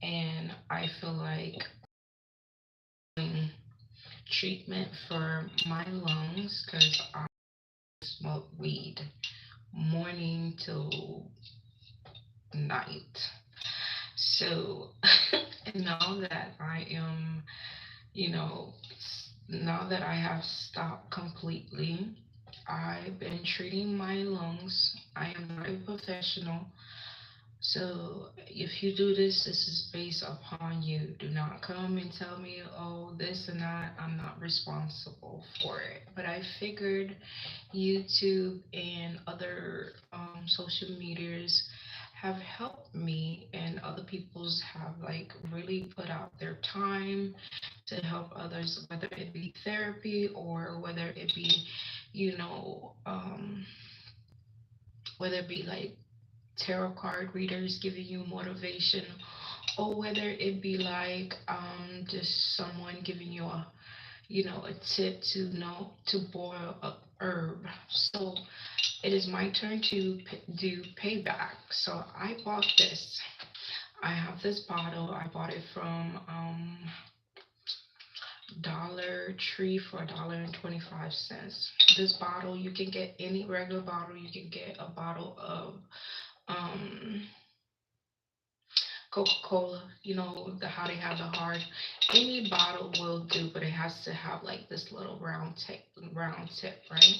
and I feel like doing treatment for my lungs because I smoke weed morning till night. So now that I am, you know, now that I have stopped completely, I've been treating my lungs. I am not a professional. So if you do this, this is based upon you. Do not come and tell me, oh, this and that. I'm not responsible for it. But I figured YouTube and other social medias have helped me, and other people's have like really put out their time to help others, whether it be therapy or whether it be, you know, whether it be like tarot card readers giving you motivation, or whether it be like just someone giving you a, you know, a tip to know to boil a herb. So it is my turn to do payback. So I bought this. I have this bottle. I bought it from Dollar Tree for $1.25. This bottle, you can get any regular bottle. You can get a bottle of um Coca-Cola, you know, how they have the hard. Any bottle will do, but it has to have like this little round tip, right?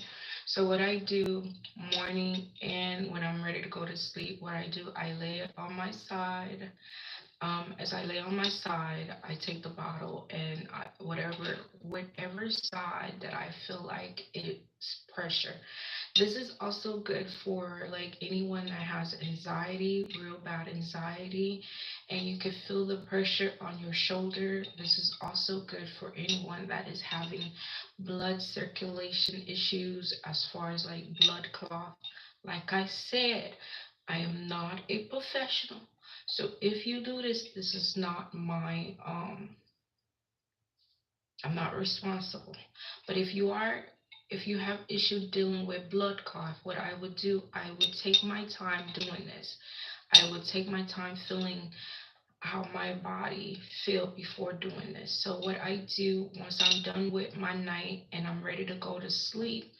So what I do morning and when I'm ready to go to sleep, what I do, I lay it on my side. As I lay on my side, I take the bottle and whatever side that I feel like it's pressure. This is also good for like anyone that has anxiety, real bad anxiety, and you can feel the pressure on your shoulder. This is also good for anyone that is having blood circulation issues as far as like blood clot. Like I said, I am not a professional. So if you do this, this is not my I'm not responsible. But if you have issue dealing with blood clot, what I would do, I would take my time doing this. I would take my time feeling how my body feel before doing this. So what I do once I'm done with my night and I'm ready to go to sleep,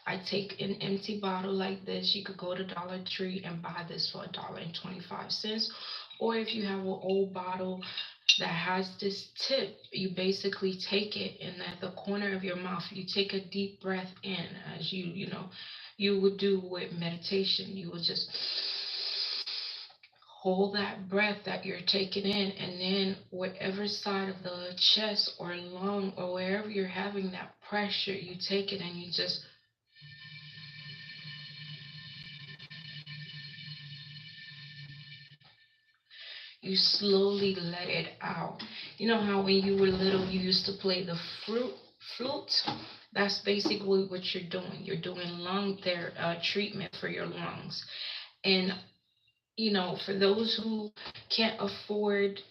I take an empty bottle like this. You could go to Dollar Tree and buy this for $1.25. Or if you have an old bottle that has this tip, you basically take it and at the corner of your mouth, you take a deep breath in as you know, you would do with meditation. You would just hold that breath that you're taking in, and then whatever side of the chest or lung or wherever you're having that pressure, you take it and you just you slowly let it out. You know how when you were little you used to play the flute? That's basically what you're doing. You're doing treatment for your lungs. And you know, for those who can't afford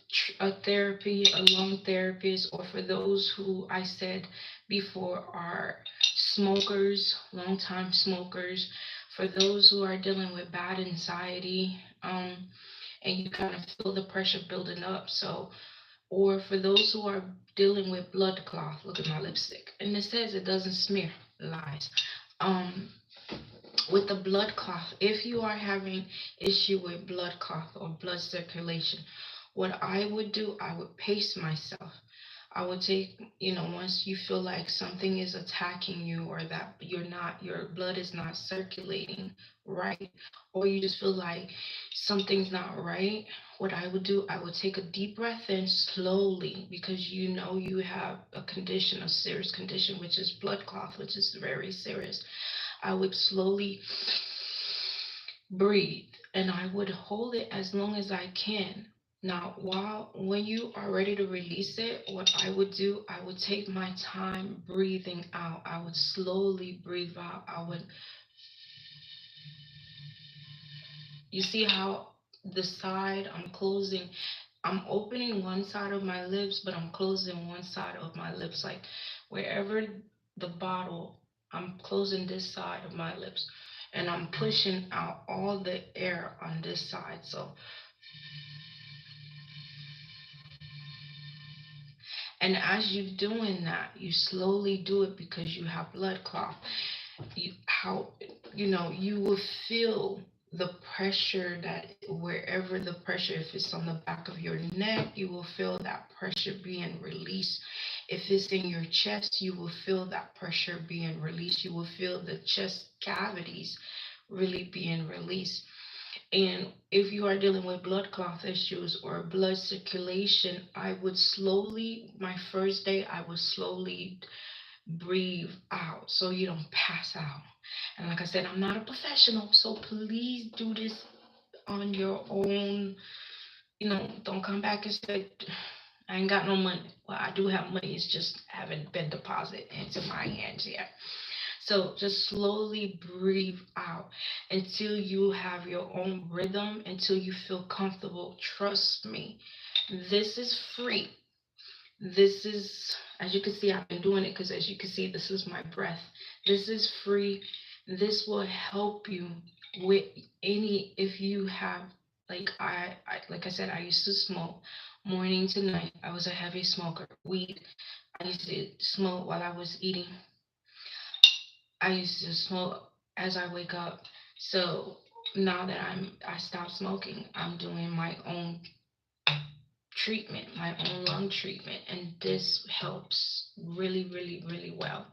a therapy, a lung therapist, or for those who I said before are smokers, long-time smokers, for those who are dealing with bad anxiety, and you kind of feel the pressure building up. So, or for those who are dealing with blood clot, look at my lipstick, and it says it doesn't smear. Lies. Um, with the blood clot, if you are having issue with blood clot or blood circulation, what I would do, I would pace myself. I would take, you know, once you feel like something is attacking you or that your blood is not circulating right, or you just feel like something's not right, what I would do, I would take a deep breath in slowly because you know you have a condition, a serious condition, which is blood clot, which is very serious. I would slowly breathe and I would hold it as long as I can. Now, when you are ready to release it, what I would do, I would take my time breathing out. I would slowly breathe out. You see how the side I'm closing, I'm opening one side of my lips, but I'm closing one side of my lips. Like wherever the bottle, I'm closing this side of my lips and I'm pushing out all the air on this side. So And as you're doing that, you slowly do it because you have blood clot. You will feel the pressure, that wherever the pressure, if it's on the back of your neck, you will feel that pressure being released. If it's in your chest, you will feel that pressure being released. You will feel the chest cavities really being released. And if you are dealing with blood clot issues or blood circulation, my first day, I would slowly breathe out so you don't pass out. And like I said, I'm not a professional, so please do this on your own. Don't come back and say, I ain't got no money. Well, I do have money, it's just haven't been deposited into my hands yet. So just slowly breathe out until you have your own rhythm, until you feel comfortable. Trust me, this is free. This is, as you can see, I've been doing it because, as you can see, this is my breath. This is free. This will help you with if you have, like I said, I used to smoke morning to night. I was a heavy smoker. Weed. I used to smoke while I was eating. I used to smoke as I wake up. So now that I stopped smoking, I'm doing my own treatment, my own lung treatment, and this helps really, really, really well.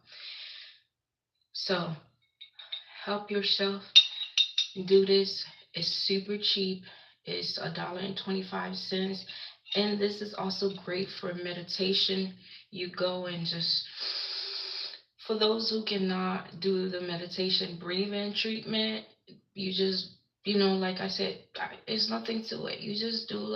So help yourself. Do this. It's super cheap. It's $1.25. And this is also great for meditation. You go and just, for those who cannot do the meditation breathing treatment, you just, like I said, it's nothing to it. You just do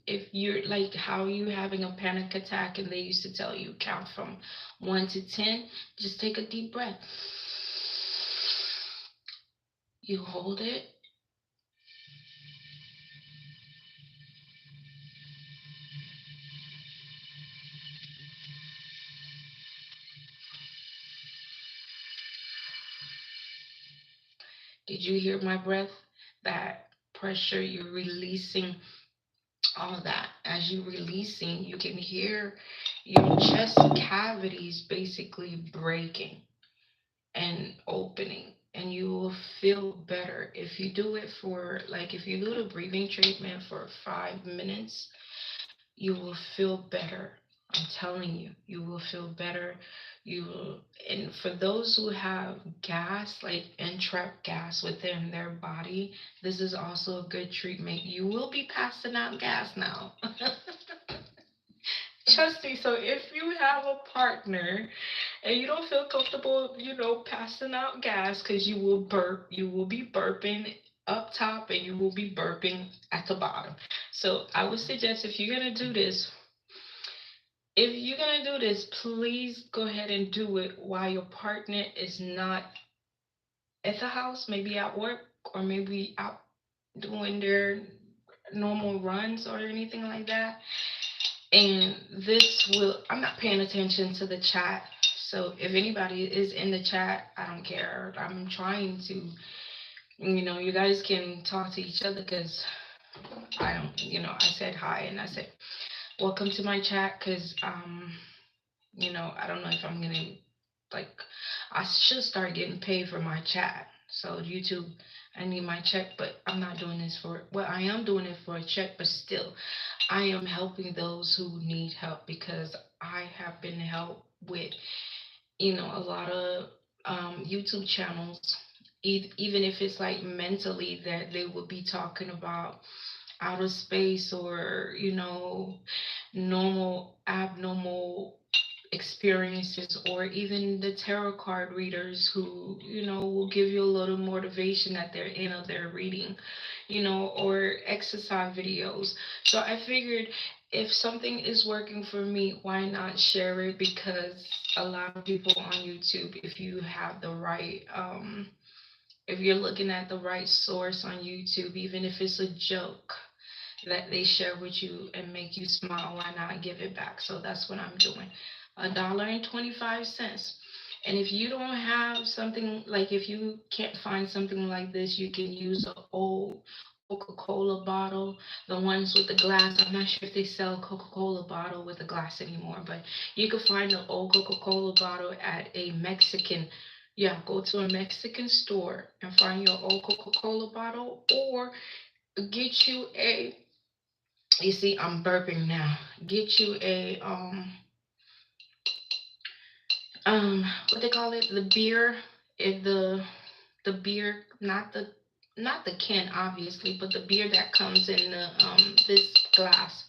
if you're like how you having a panic attack and they used to tell you count from 1 to 10, just take a deep breath. You hold it. Did you hear my breath? That pressure, you're releasing all that. As you're releasing, you can hear your chest cavities basically breaking and opening, and you will feel better. If you do it for, like, if you do the breathing treatment for 5 minutes, you will feel better. I'm telling you, you will feel better. You will, and for those who have gas, like entrapped gas within their body, this is also a good treatment. You will be passing out gas now. Trust me. So if you have a partner and you don't feel comfortable, passing out gas, because you will burp, you will be burping up top and you will be burping at the bottom. So I would suggest, if you're gonna do this, please go ahead and do it while your partner is not at the house, maybe at work, or maybe out doing their normal runs or anything like that. And I'm not paying attention to the chat. So if anybody is in the chat, I don't care. I'm trying to, you guys can talk to each other, because I don't, I said hi and I said, welcome to my chat, because, I don't know if I'm going to, like, I should start getting paid for my chat. So YouTube, I need my check, but I'm not doing this I am doing it for a check, but still, I am helping those who need help, because I have been helped with, a lot of YouTube channels, even if it's like mentally, that they will be talking about outer space, or, normal, abnormal experiences, or even the tarot card readers who, will give you a little motivation at their end of their reading, or exercise videos. So I figured, if something is working for me, why not share it? Because a lot of people on YouTube, if you're looking at the right source on YouTube, even if it's a joke that they share with you and make you smile, why not give it back? So that's what I'm doing. $1.25. And if you don't have something, like, if you can't find something like this, you can use an old Coca-Cola bottle, the ones with the glass. I'm not sure if they sell Coca-Cola bottle with the glass anymore, but you can find the old Coca-Cola bottle at a Mexican. Yeah, go to a Mexican store and find your old Coca-Cola bottle, or get you a. You see, I'm burping now. Get you a what they call it, the beer, if the beer, not the can obviously, but the beer that comes in the this glass.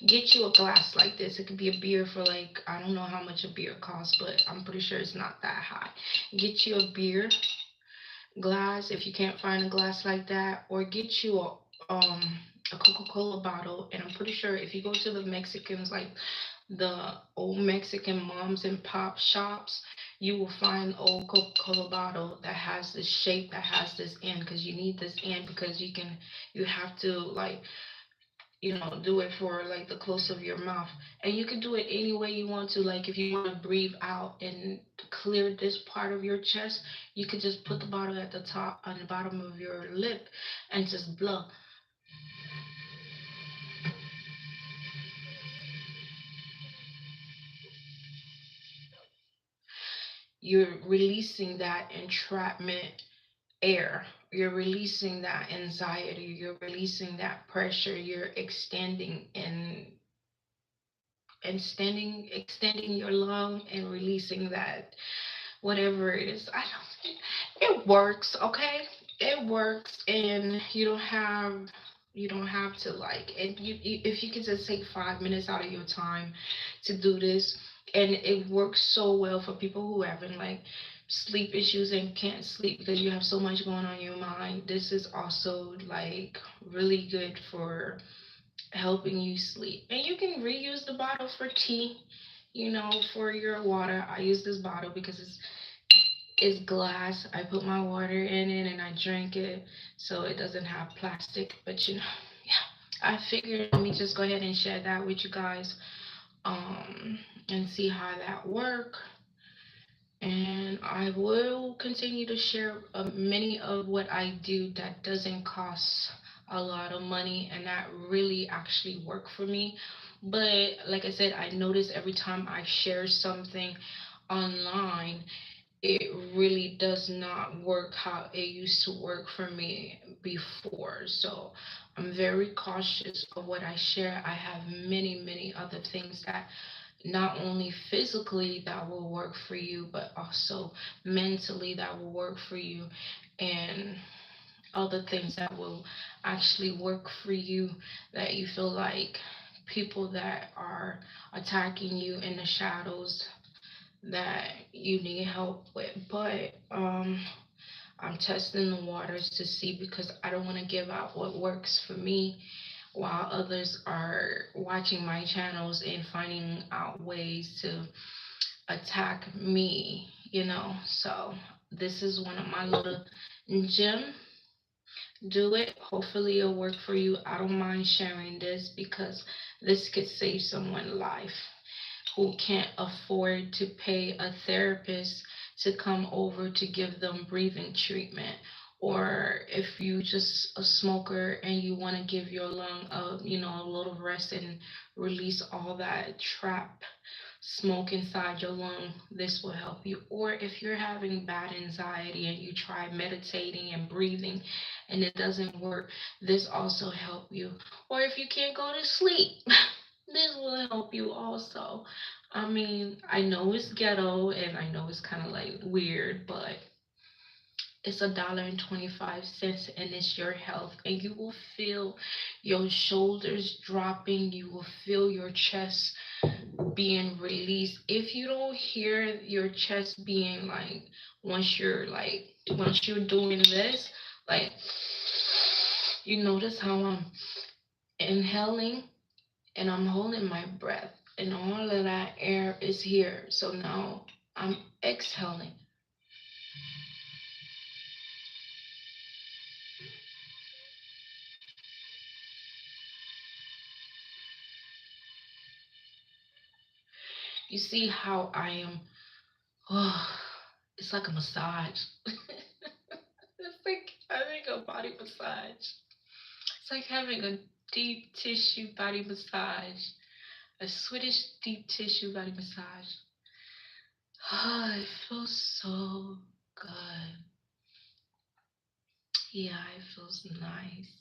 Get you a glass like this. It could be a beer for, like, I don't know how much a beer costs, but I'm pretty sure it's not that high. Get you a beer glass if you can't find a glass like that, or get you a Coca-Cola bottle. And I'm pretty sure if you go to the Mexicans, like the old Mexican moms and pop shops, you will find old Coca-Cola bottle that has this shape, that has this end, because you need this end, because you have to, like, do it for, like, the close of your mouth. And you can do it any way you want to. Like, if you want to breathe out and clear this part of your chest, you could just put the bottle at the top, on the bottom of your lip, and just blow. You're releasing that entrapment air. You're releasing that anxiety. You're releasing that pressure. You're extending your lung and releasing that, whatever it is. I don't. It works, okay? It works, and you don't have to, like. And if you could just take 5 minutes out of your time to do this, and it works so well for people who having, like, sleep issues and can't sleep because you have so much going on in your mind. This is also, like, really good for helping you sleep. And you can reuse the bottle for tea, for your water. I use this bottle because it's glass. I put my water in it and I drink it, so it doesn't have plastic. But yeah, I figured, let me just go ahead and share that with you guys, and see how that work. And I will continue to share many of what I do that doesn't cost a lot of money and that really actually work for me. But like I said, I notice every time I share something online, it really does not work how it used to work for me before. So I'm very cautious of what I share. I have many, many other things that not only physically that will work for you, but also mentally that will work for you, and other things that will actually work for you, that you feel like people that are attacking you in the shadows that you need help with. But I'm testing the waters to see, because I don't want to give out what works for me while others are watching my channels and finding out ways to attack me. So this is one of my little gem. Do it. Hopefully it'll work for you. I don't mind sharing this because this could save someone's life who can't afford to pay a therapist to come over to give them breathing treatment. Or if you just a smoker and you want to give your lung a little rest and release all that trap smoke inside your lung, this will help you. Or if you're having bad anxiety and you try meditating and breathing and it doesn't work, this also help you. Or if you can't go to sleep, this will help you also. I mean, I know it's ghetto and I know it's kind of like weird, but it's $1.25 and it's your health, and you will feel your shoulders dropping. You will feel your chest being released. If you don't hear your chest being like, once you're doing this, like, you notice how I'm inhaling and I'm holding my breath, and all of that air is here. So now I'm exhaling. You see how I am, oh, it's like a massage. It's like I think a body massage. It's like having a deep tissue body massage. A Swedish deep tissue body massage. Oh, it feels so good. Yeah, it feels nice.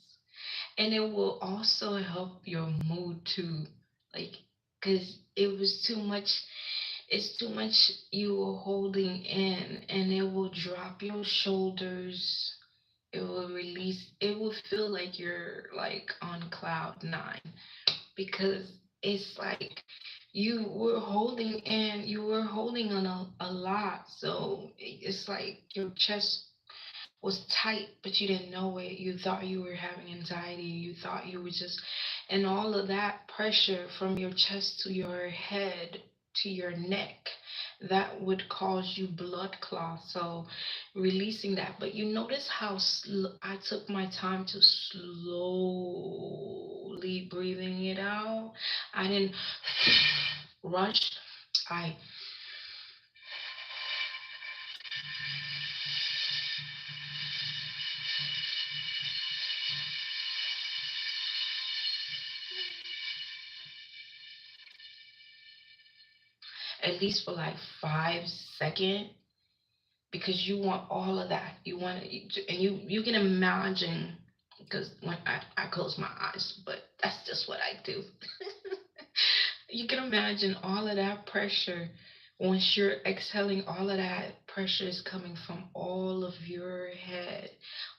And it will also help your mood too. Like, because it was too much, it's too much you were holding in, and it will drop your shoulders. It will release, it will feel like you're like on cloud nine, because it's like you were holding on a lot. So it's like your chest was tight, but you didn't know it. You thought you were having anxiety. You thought you were just, and all of that pressure from your chest to your head to your neck, that would cause you blood clots. So releasing that. But you notice how I took my time to slowly breathing it out. I didn't rush. I at least for like 5 seconds, because you want all of that. You want it, and you can imagine, because when I close my eyes, but that's just what I do. You can imagine all of that pressure. Once you're exhaling, all of that pressure is coming from all of your head,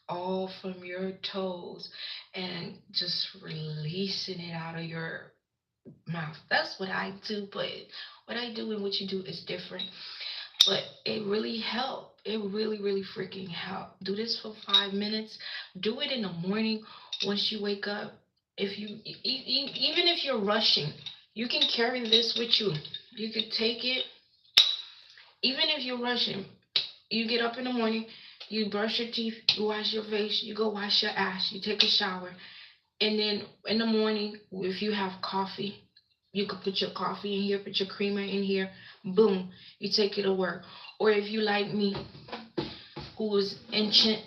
all from your toes, and just releasing it out of your mouth. That's what I do, but what I do and what you do is different. But it really helped. It really, really freaking helped. Do this for 5 minutes. Do it in the morning once you wake up. If you even if you're rushing, you can carry this with you. You could take it. Even if you're rushing, you get up in the morning, you brush your teeth, you wash your face, you go wash your ass, you take a shower, and then in the morning, if you have coffee, you could put your coffee in here, put your creamer in here, boom, you take it to work. Or if you like me, who is ancient,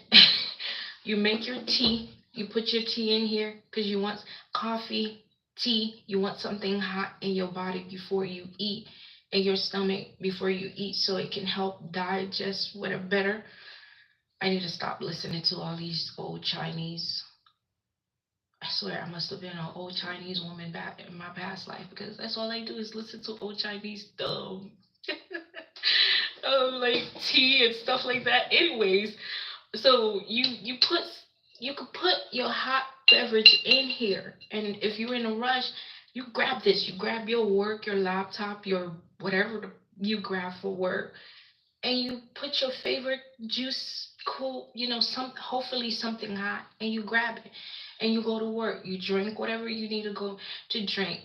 you make your tea, you put your tea in here because you want coffee, tea, you want something hot in your body before you eat, in your stomach before you eat, so it can help digest whatever better. I need to stop listening to all these old Chinese. I swear I must have been an old Chinese woman back in my past life, because that's all I do is listen to old Chinese dumb like tea and stuff like that. Anyways, so you could put your hot beverage in here, and if you're in a rush, you grab this. You grab your work, your laptop, your whatever you grab for work, and you put your favorite juice, cool, hopefully something hot, and you grab it, and you go to work. You drink whatever you need to go to drink.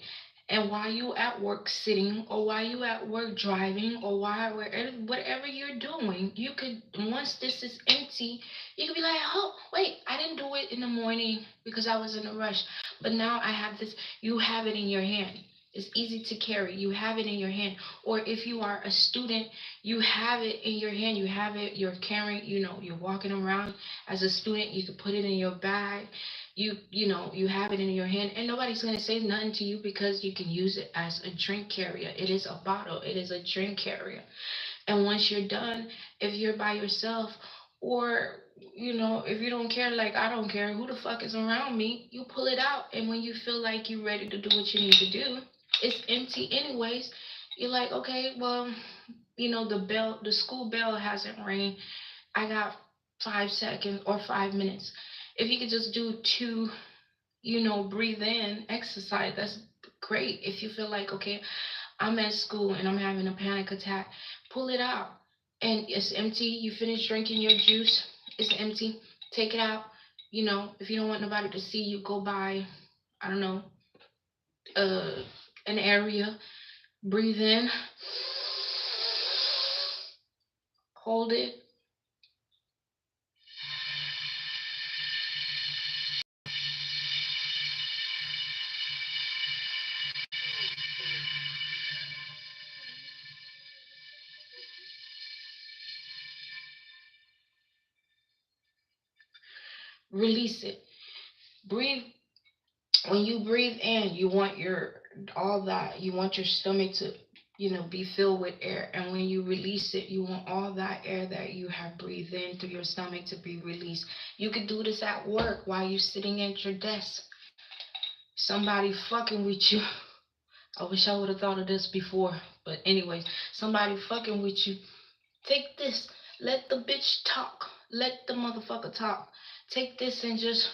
And while you at work sitting, or while you at work driving, or while whatever you're doing, you could, once this is empty, you could be like, oh wait, I didn't do it in the morning because I was in a rush, but now I have this. You have it in your hand. It's easy to carry. You have it in your hand. Or if you are a student, you have it in your hand. You have it, you're carrying, you're walking around as a student. You can put it in your bag. You have it in your hand, and nobody's going to say nothing to you, because you can use it as a drink carrier. It is a bottle. It is a drink carrier. And once you're done, if you're by yourself, or if you don't care, like I don't care who the fuck is around me, you pull it out, and when you feel like you're ready to do what you need to do, it's empty anyways. You're like, okay, well, the school bell hasn't rang. I got 5 seconds or 5 minutes. If you could just do two, breathe in exercise, that's great. If you feel like, okay, I'm at school and I'm having a panic attack, pull it out. And it's empty. You finish drinking your juice, it's empty. Take it out. If you don't want nobody to see you, go by, I don't know, uh, an area, breathe in, hold it, release it. Breathe. When you breathe in, you want you want your stomach to, be filled with air. And when you release it, you want all that air that you have breathed in through your stomach to be released. You could do this at work while you're sitting at your desk. Somebody fucking with you. I wish I would have thought of this before. But anyways, somebody fucking with you. Take this. Let the bitch talk. Let the motherfucker talk. Take this and just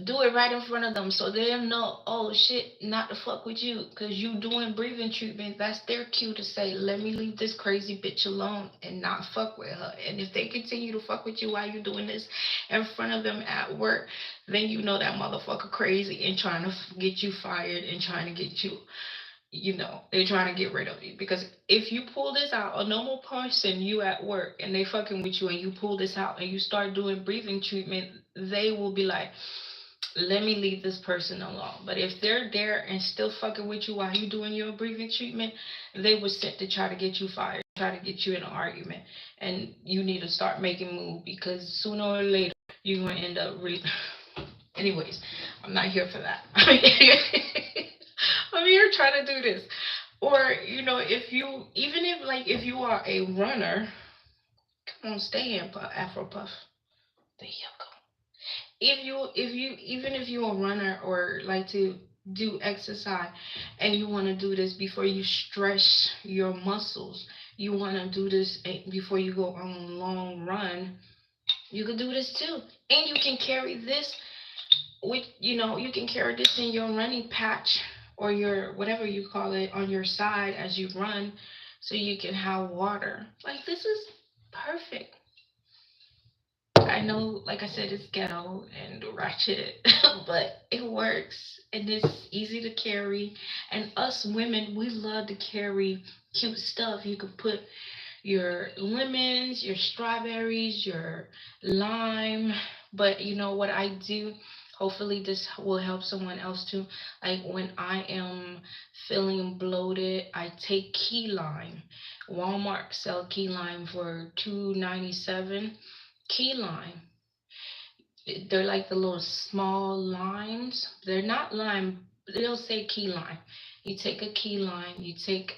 do it right in front of them so they know, oh shit, not to fuck with you, because you doing breathing treatment. That's their cue to say, let me leave this crazy bitch alone and not fuck with her. And if they continue to fuck with you while you doing this in front of them at work, then you know that motherfucker crazy and trying to get you fired and trying to get you, they're trying to get rid of you. Because if you pull this out, a normal person, you at work and they fucking with you and you pull this out and you start doing breathing treatment, they will be like, let me leave this person alone. But if they're there and still fucking with you while you doing your breathing treatment, they will sit to try to get you fired, try to get you in an argument. And you need to start making moves, because sooner or later you're gonna end up anyways, I'm not here for that. I'm here trying to do this. Or, if you, even if, like, if you are a runner, come on, stay in, Afro Puff. There you go. If you even if you're a runner or like to do exercise, and you want to do this before you stretch your muscles, you want to do this before you go on a long run, you could do this too. And you can carry this with, you can carry this in your running patch, or your whatever you call it, on your side as you run, so you can have water. Like, this is perfect. I know, like I said, it's ghetto and ratchet, but it works and it's easy to carry. And us women, we love to carry cute stuff. You could put your lemons, your strawberries, your lime. But you know what I do? Hopefully, this will help someone else too. Like, when I am feeling bloated, I take key lime. Walmart sell key lime for $2.97. Key lime, they're like the little small limes. They're not lime. They'll say key lime. You take a key lime. You take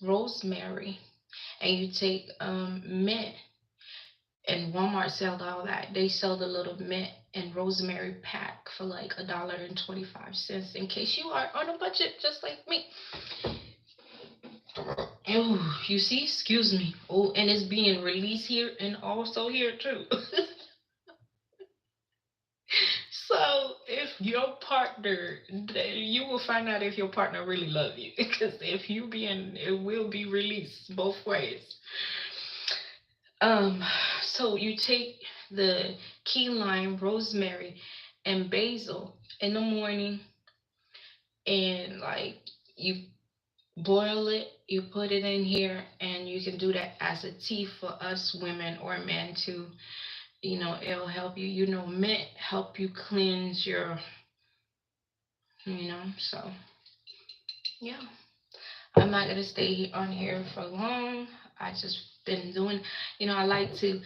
rosemary, and you take mint. And Walmart sell all that. They sell the little mint and rosemary pack for like $1.25. In case you are on a budget, just like me. Oh, you see? Excuse me. Oh, and it's being released here and also here too. So if your partner, you will find out if your partner really love you, because if you being, it will be released both ways. Um, so you take the key lime, rosemary, and basil in the morning, and like, you boil it, you put it in here, and you can do that as a tea for us women or men too. It'll help you. Mint help you cleanse your, so yeah. I'm not gonna stay on here for long. I just been doing, I like to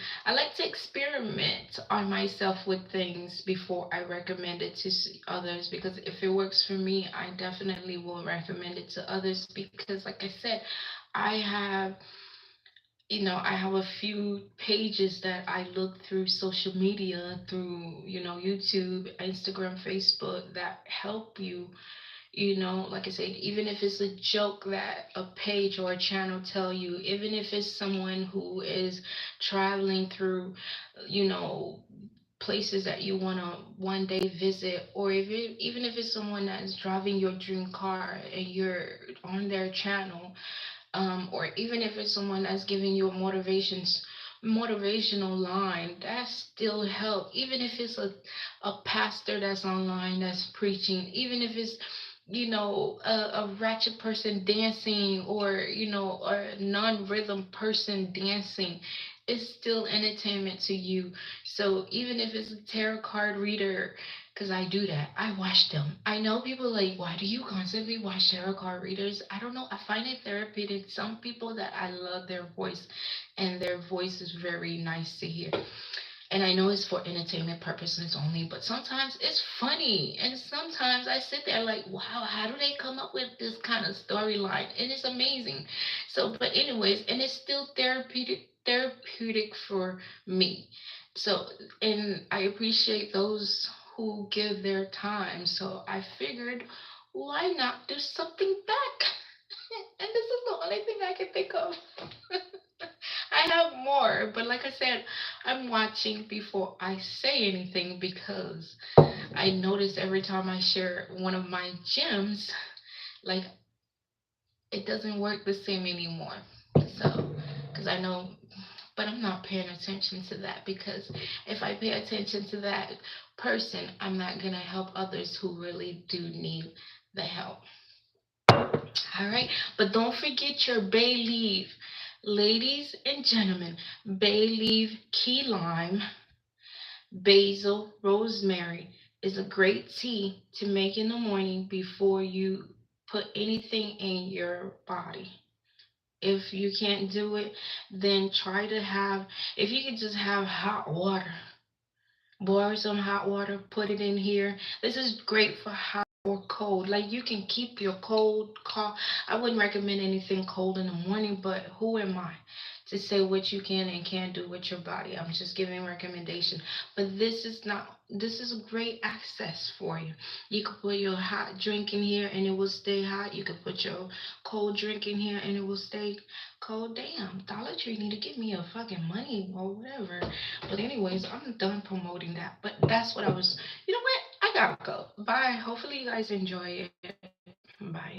experiment on myself with things before I recommend it to others, because if it works for me, I definitely will recommend it to others, because like I said, I have I have a few pages that I look through social media, through, YouTube, Instagram, Facebook, that help you. Like I said, even if it's a joke that a page or a channel tell you, even if it's someone who is traveling through, you know, places that you want to one day visit, or even if it's someone that is driving your dream car and you're on their channel, or even if it's someone that's giving you a motivational line, that still help. Even if it's a pastor that's online that's preaching, even if it's a ratchet person dancing, or a non-rhythm person dancing, it's still entertainment to you. So even if it's a tarot card reader, because I do that, I watch them. I know people like, why do you constantly watch tarot card readers? I don't know, I find it therapeutic. Some people that I love their voice, and their voice is very nice to hear. And I know it's for entertainment purposes only, but sometimes it's funny. And sometimes I sit there like, wow, how do they come up with this kind of storyline? And it's amazing. So, but anyways, and it's still therapeutic for me. So, and I appreciate those who give their time. So I figured, why not do something back? And this is the only thing I can think of. I have more, but like I said, I'm watching before I say anything because I notice every time I share one of my gems, like it doesn't work the same anymore. So, because I know, but I'm not paying attention to that because if I pay attention to that person, I'm not going to help others who really do need the help. All right, but don't forget your bay leaf. Ladies and gentlemen, bay leaf, key lime, basil, rosemary is a great tea to make in the morning before you put anything in your body. If you can't do it, then try to have, if you can just have hot water, boil some hot water, put it in here. This is great for hot or cold. Like you can keep your cold cough. I wouldn't recommend anything cold in the morning, but who am I to say what you can and can't do with your body? I'm just giving recommendation. But this is not, this is a great access for you. You could put your hot drink in here and it will stay hot. You could put your cold drink in here and it will stay cold. Damn, Dollar Tree need to give me a fucking money or whatever. But anyways, I'm done promoting that. But that's what I was. You know what? I gotta go. Bye. Hopefully you guys enjoy it. Bye.